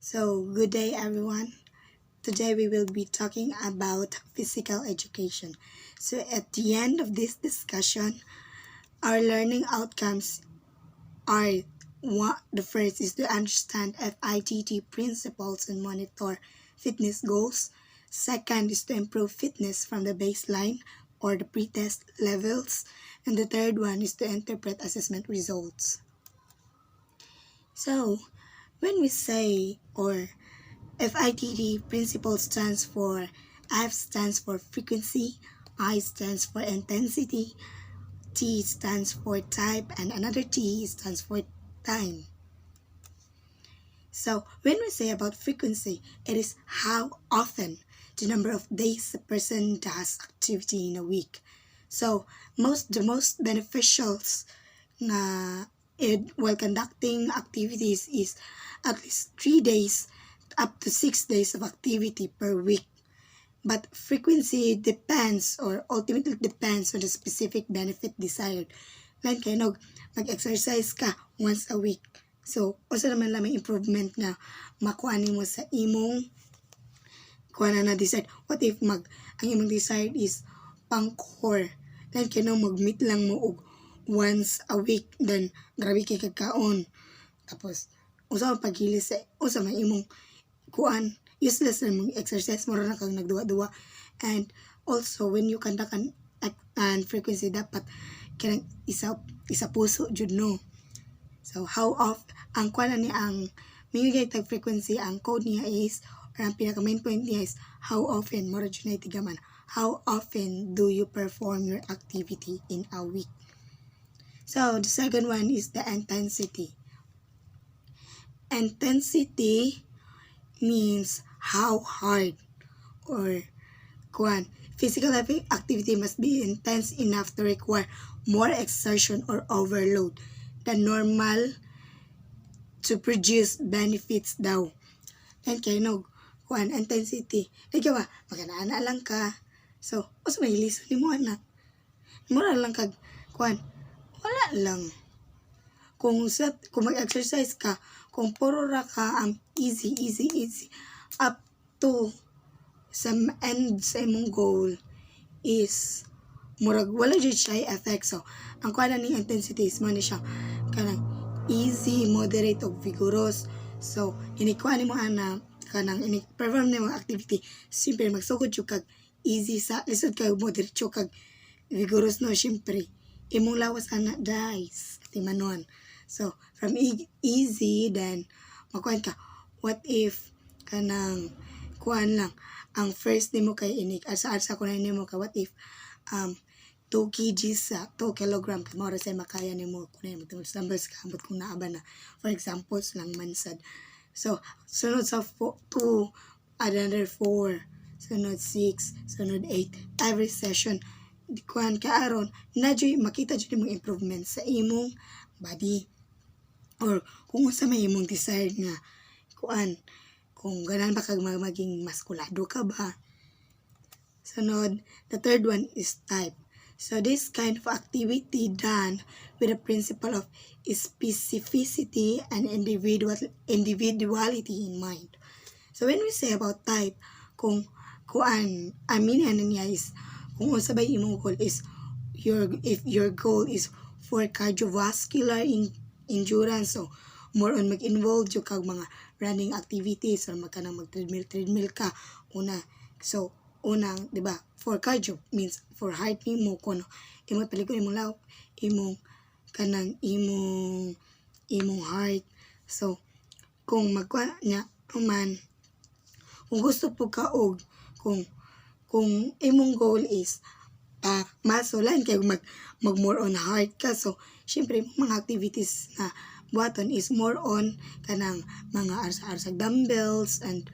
So, good day everyone. Today we will be talking about physical education. So, at the end of this discussion, our learning outcomes are the first is to understand FITT principles and monitor fitness goals. Second is to improve fitness from the baseline or the pre-test levels. And the third one is to interpret assessment results. So, when we say FITT principle stands for F stands for frequency, I stands for intensity, T stands for type, and another T stands for time. So when we say about frequency, it is how often, the number of days a person does activity in a week. So the most beneficials while conducting activities is at least 3 days up to 6 days of activity per week. But frequency depends or ultimately depends on the specific benefit desired. Like kayo mag-exercise ka once a week. So, usa naman lang may improvement na makuha mo sa imong kuha na desired. What if ang imong desired is pang core? Then kayo mag-meet lang mo og once a week. Then, grabe kay kagkaon. Tapos, usa ang paghilis sa usa may imong kuan useless na mong exercise, mura na kang nagduwa-duwa. And also, when you conduct an frequency, dapat kanang isa puso jud no. So, how off, ang kuan ni ang mingigay tag frequency, ang code niya is, or ang pinaka main point niya is, how often, mura jud na itigaman, how often do you perform your activity in a week? So, the second one is the intensity. Intensity means how hard or physical activity must be intense enough to require more exertion or overload than normal to produce benefits daw. Then kayo intensity. Ikaw ba, maganaana lang ka. So, mas may listen ni mo anak. Mura lang kag wala lang. Kung mag-exercise ka, kung puro ra ka ang easy up to sa end sa imong goal is murag wala jud siya effect. So ang kuha ni intensity is mo ni siya kanang easy, moderate ug vigorous. So inikuha nimo ana kanang perform nimo activity simple magsugod jud kag easy sa lisod kag moderate jud kag vigorous no syempre imong lawas ana guys timanon. So from easy then makuha ka what if kanang kuan lang ang first nimo kay inik asa ko na nimo ka what if 2 kgs sa 2 kilogram kay mao ra say makaya nimo kun mo tungod numbers ka ambot kung naaba na for example lang mansad. So sunod sa 2 another 4 sunod 6 sunod 8 every session kuan ka aron na jud makita jud imong improvement sa imong body or kung unsa may imong desired nga kuan kung ganan ba kag maging maskulado ka ba. Sunod, the third one is type. So this kind of activity done with the principle of specificity and individuality in mind. So when we say about type, kung kuan amin niya is kung unsa bay imong goal is if your goal is for cardiovascular endurance, so more on mag-involve yung kag mga running activities or mag-treadmill ka una. So unang di ba for cardio means for heart nimo kuno imong palikon imong law imong kanang imong heart. So kung magkuha nya man kung gusto po ka og kung imong goal is masulan kay mag more on heart ka, so syempre mga activities na buhaton is more on kanang mga arsa-arsag dumbbells and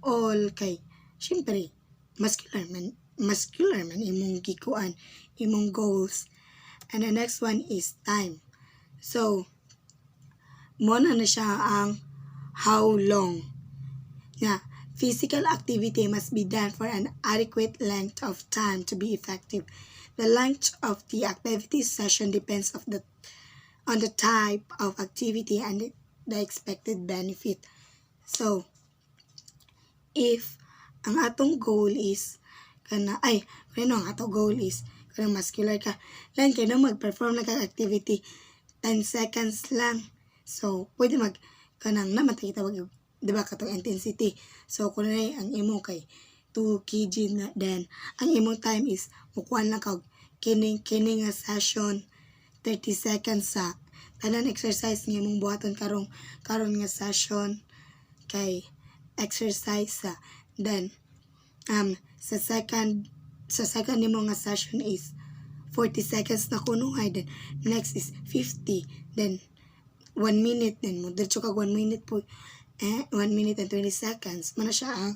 all kay syempre muscular man imong gikuan imong goals. And the next one is time. So mo na siya ang how long na physical activity must be done for an adequate length of time to be effective. The length of the activity session depends on the type of activity and the expected benefit. So, if ang atong goal is ang atong goal is kanang muscular ka, lang kay mag-perform na kang activity 10 seconds lang. So, pwede kanang namatay tawag, di ba, katong intensity. So, kung ang imo kay 2 kg na, then ang imong time is mukuan lang kag kining nga session 30 seconds sa tanan exercise nga imong buhaton karon nga session kay exercise sa then sa second nimo nga session is 40 seconds na kunuhay, then next is 50, then 1 minute, then mo diretso kag 1 minute po 1 minute and 20 seconds man siya ang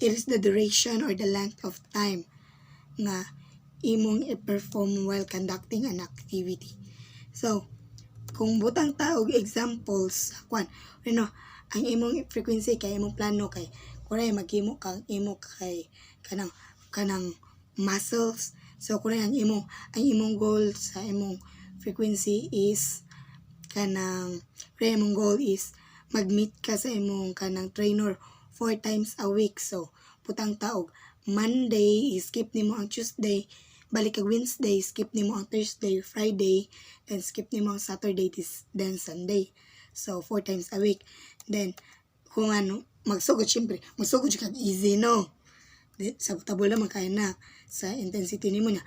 it is the duration or the length of time nga imong i-perform while conducting an activity. So kung butang taog examples ang imong frequency kay imong plano kay kuray maghimo kang imo kay kanang muscles. So kuray ang imong goal sa imong frequency is kuray imong goal is mag-meet ka sa imong kanang trainer 4 times a week. So butang taog Monday, skip nimo ang Tuesday, balik kag Wednesday, skip nimo ang Thursday, Friday, and skip nimo ang Saturday, then Sunday. So 4 times a week. Then kung magsugod kag easy, no? Sa tabo lang kaya na sa intensity nimo na.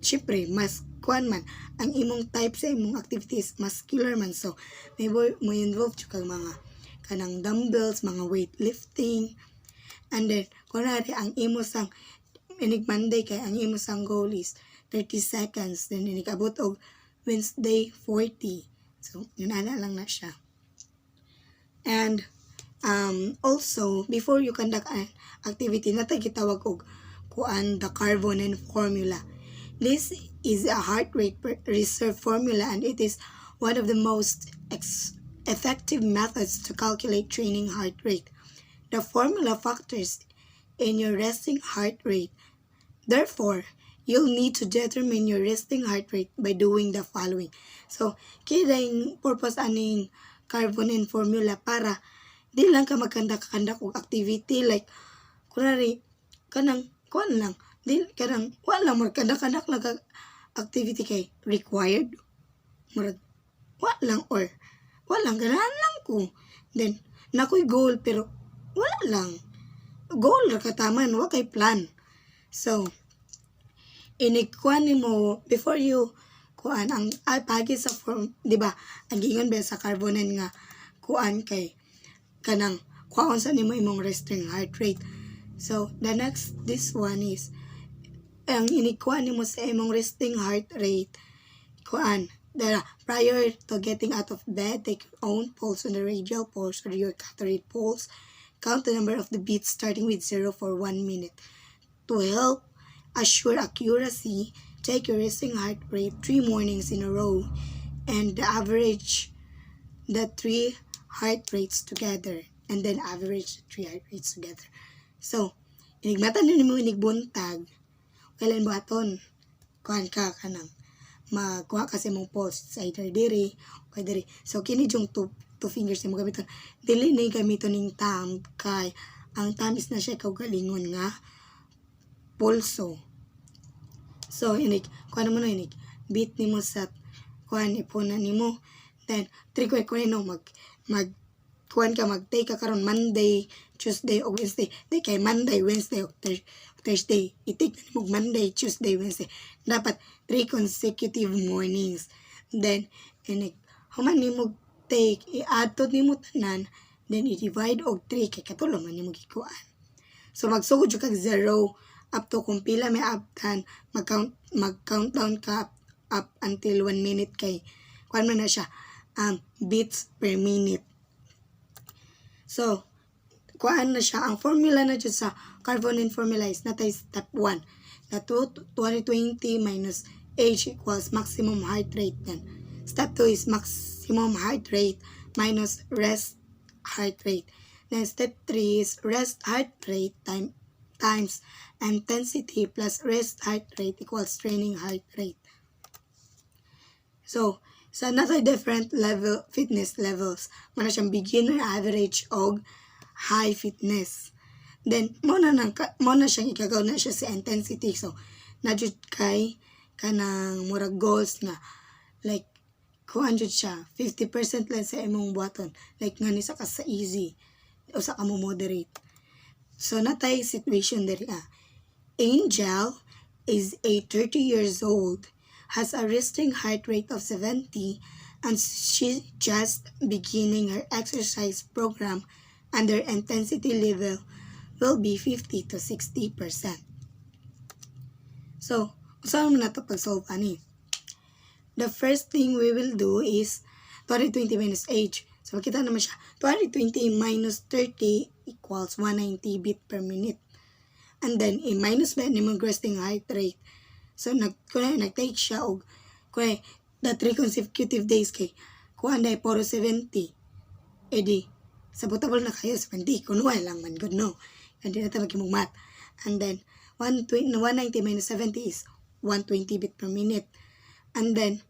Syempre mas man ang imong type sa imong activities muscular man, so mo involve kag mga kanang dumbbells, mga weightlifting, and then kunwari ang imo sang inig Monday kay ang imo sang goal is 30 seconds, then inig abot og Wednesday 40, so yun lang na siya. And also before you conduct an activity natay gitawag og the Carbonen formula. This is a heart rate reserve formula, and it is one of the most effective methods to calculate training heart rate. The formula factors in your resting heart rate. Therefore, you'll need to determine your resting heart rate by doing the following. So, kaya yung purpose aning Carbonen formula para di lang ka magkandak og activity like kunwari kanang kuan lang wala mo kandak lang activity kay required murag walang ganahan lang ko, then nakoy goal pero wala lang goal ra kataman wa kay plan. So inikuan nimo before you kuan ang pagi sa form, di ba, ang giingon ba sa Carbonen nga kuan kay kanang kuan sa nimo imong resting heart rate. So this one is ang inikuan nimo sa imong resting heart rate prior to getting out of bed, take your own pulse on the radial pulse or your cath rate pulse. Count the number of the beats starting with 0 for 1 minute. To help assure accuracy, take your resting heart rate 3 mornings in a row and average the 3 heart rates together, and then average the 3 heart rates together. So, inigmatan nimo inigbuntag, kailan buhaton kuan ka kanang magkuha kasi mong pulse sa either diri o diri. So kini yung two fingers mo gamiton, dili na gamiton ning thumb kay ang thumb is na siya kaugalingon nga pulso. So inig kuan mo no inig beat nimo sa kuan ipunan nimo, then triko mag kuan ka mag-take ka karon Monday, Tuesday o Wednesday. Di kay Monday, Wednesday o Thursday. I-take na mo Monday, Tuesday, Wednesday. Dapat 3 consecutive mornings. Then human nimo take, i-add to nimo tanan, then i-divide og 3 kay katulo man nimo gikuan. So magsugod jud kag 0 up to kung pila may abtan, mag-countdown ka up until 1 minute kay kuan man na siya beats per minute. So kuan na siya ang formula na dyan sa Carbonen formula is natay step 1 na 2020 minus age equals maximum heart rate. Then step 2 is maximum heart rate minus rest heart rate. Then step 3 is rest heart rate times intensity plus rest heart rate equals training heart rate. So So another different level fitness levels. Mana siyang beginner, average, og high fitness. Then mo na siyang ikagaw na siya sa intensity. So najud kay kanang murag goals nga like kuan jud siya 50% lang sa imong buhaton. Like nga ni sa ka sa easy o sa ka mo moderate. So natay situation diri Angel is a 30 years old, has a resting heart rate of 70, and she's just beginning her exercise program, and her intensity level will be 50 to 60%. So, saan mo na ito pag-solve ani? The first thing we will do is 220 minus age. So, makita naman siya. 220 minus 30 equals 190 beat per minute. And then, minus minimum resting heart rate. So, nag-take siya og the 3 consecutive days kay kuha na poro 70. Edi, sabotable na kayo 70. Kunuha lang man, good no. Hindi na tayo magkimong math. And then, 190 minus 70 is 120 beat per minute. And then,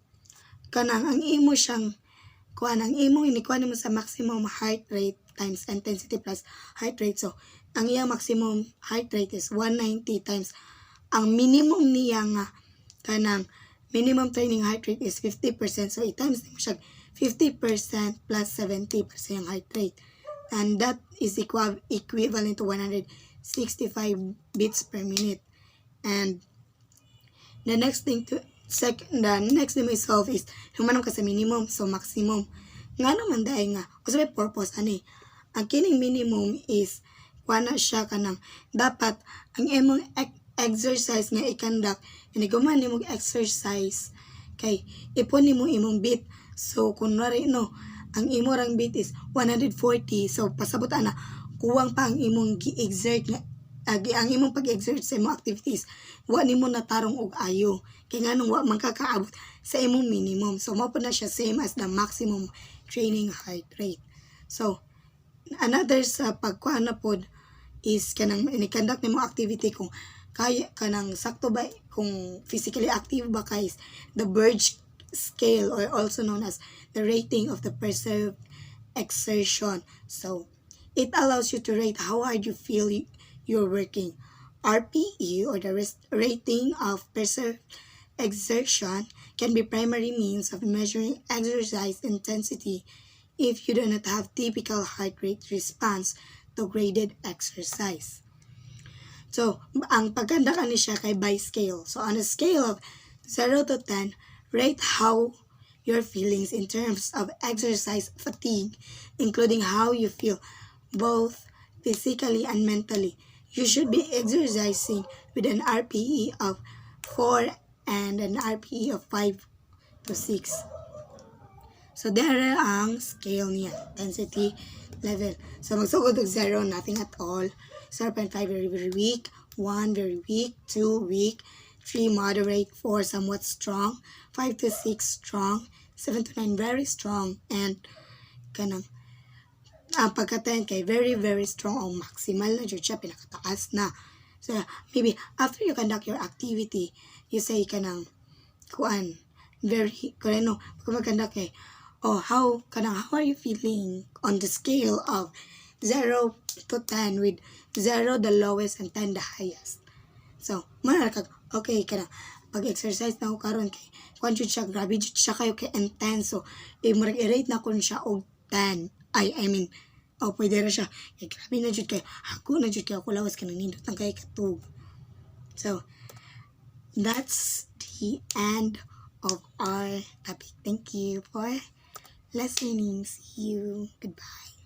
kanang ang imo siyang ang imo inikuha mo sa maximum heart rate times intensity plus heart rate. So, ang iyang maximum heart rate is 190 times ang minimum niya nga kanang minimum training heart rate is 50%. So, i-times mo siya 50% plus 70% yung heart rate. And that is equivalent to 165 beats per minute. And the next thing may solve is humanong ka sa minimum, so maximum. Nga naman dahil nga, kasi may purpose, ang kining minimum is, na siya kanang, dapat, ang imong exercise nga i-conduct, gumawa ni mong exercise, kay, ipon ni mo imong beat. So, kunwari, ang imo rang beat is 140, so, pasabot na, kuwang pa ang imong gi-exert nga, ang imong pag-exert sa imong activities, wa nimo natarong og ayo. Kaya nga nung wa man kakaabot sa imong minimum. So, mao na siya same as the maximum training heart rate. So, another sa pagkuhan na pod is kanang ni-conduct nimo activity kung kaya kanang sakto ba, kung physically active ba kay the Birch scale, or also known as the rating of the perceived exertion. So, it allows you to rate how hard you feel you're working. RPE, or the rating of perceived exertion, can be primary means of measuring exercise intensity if you do not have typical heart rate response to graded exercise. So, ang pagkanda ni siya kay by scale. So, on a scale of 0 to 10, rate how your feelings in terms of exercise fatigue, including how you feel both physically and mentally. You should be exercising with an RPE of 4 and an RPE of 5 to 6. So, there ang scale niya, intensity level. So, magsugod og 0, nothing at all. 0.5, very, very weak. 1, very weak. 2, weak. 3, moderate. 4, somewhat strong. 5 to 6, strong. 7 to 9, very strong. And, kanang, ang pagka-10 kay very, very strong o maximal na dyan siya, pinakataas na. So, maybe, after you conduct your activity, you say ka ng, pag mag-conduct how are you feeling on the scale of 0 to 10, with 0 the lowest and 10 the highest. So, okay, pag-exercise na ako karon kay, kung siya, grabe siya kayo kay intense. So, i-rate na kun siya og 10. Pwede na siya. Grabe na dyan kayo. Ako na dyan kayo. Ako lawas ka nindot ng kayo katug. So, that's the end of our topic. Thank you for listening. See you. Goodbye.